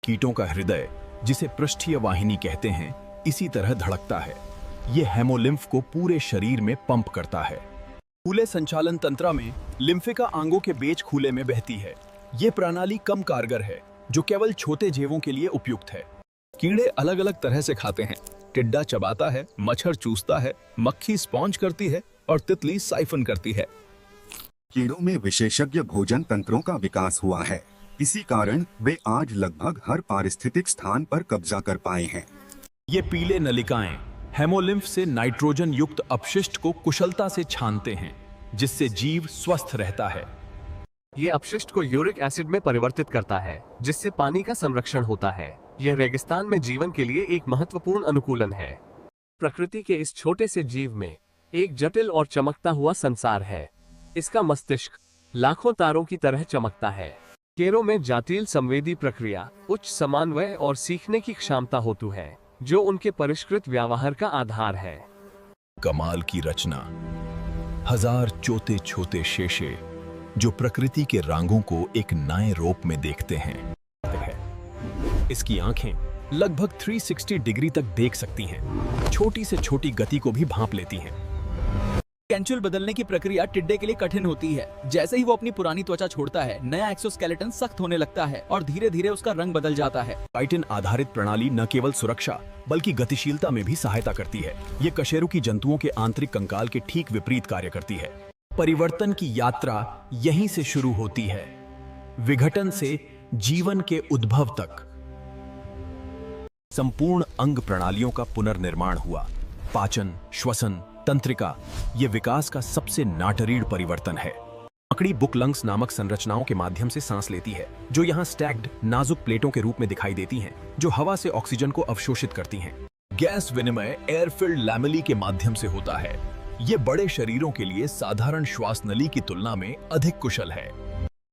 कीटों का हृदय, जिसे पृष्ठीय वाहिनी कहते हैं, इसी तरह धड़कता है। ये हेमोलिम्फ को पूरे शरीर में पंप करता है। खुले संचालन तंत्र में लिम्फिका आंगों के बीच खुले में बहती है। ये प्रणाली कम कारगर है, जो केवल छोटे जीवों के लिए उपयुक्त है। कीड़े अलग अलग तरह से खाते हैं। टिड्डा चबाता है, मच्छर चूसता है, मक्खी स्पॉन्ज करती है और तितली साइफन करती है। कीड़ों में विशेषज्ञ भोजन तंत्रों का विकास हुआ है। इसी कारण वे आज लगभग हर पारिस्थितिक स्थान पर कब्जा कर पाए हैं। ये पीले नलिकाएं हेमोलिम्फ से नाइट्रोजन युक्त अपशिष्ट को कुशलता से छानते हैं, जिससे जीव स्वस्थ रहता है। ये अपशिष्ट को यूरिक एसिड में परिवर्तित करता है, जिससे पानी का संरक्षण होता है। यह रेगिस्तान में जीवन के लिए एक महत्वपूर्ण अनुकूलन है। प्रकृति के इस छोटे से जीव में एक जटिल और चमकता हुआ संसार है। इसका मस्तिष्क लाखों तारों की तरह चमकता है। कीड़ों में जटिल संवेदी प्रक्रिया, उच्च समन्वय और सीखने की क्षमता होती है, जो उनके परिष्कृत व्यवहार का आधार है। कमाल की रचना, हजार छोटे छोटे शेषे जो प्रकृति के रंगों को एक नए रूप में देखते हैं। इसकी आंखें लगभग 360 डिग्री तक देख सकती हैं, छोटी से छोटी गति को भी भांप लेती हैं। कैंचुल बदलने की प्रक्रिया टिड्डे के लिए कठिन होती है। जैसे ही वो अपनी पुरानी त्वचा छोड़ता है, नया एक्सोस्केलेटन सख्त होने लगता है और धीरे धीरे उसका रंग बदल जाता है। काइटिन आधारित प्रणाली न केवल सुरक्षा बल्कि गतिशीलता में भी सहायता करती है। ये कशेरुकी जंतुओं के आंतरिक कंकाल के ठीक विपरीत कार्य करती है। परिवर्तन की यात्रा यहीं से शुरू होती है, विघटन से जीवन के उद्भव तक। संपूर्ण अंग प्रणालियों का पुनर्निर्माण हुआ। पाचन, श्वसन, तंत्रिका, ये विकास का सबसे नाटरीण परिवर्तन है। मकड़ी बुकलंग्स नामक संरचनाओं के माध्यम से सांस लेती है, जो यहाँ स्टैक्ड नाजुक प्लेटों के रूप में दिखाई देती हैं, जो हवा से ऑक्सीजन को अवशोषित करती हैं। गैस विनिमय एयरफिल्ड लैमेली के माध्यम से होता है। ये बड़े शरीरों के लिए साधारण श्वास नली की तुलना में अधिक कुशल है।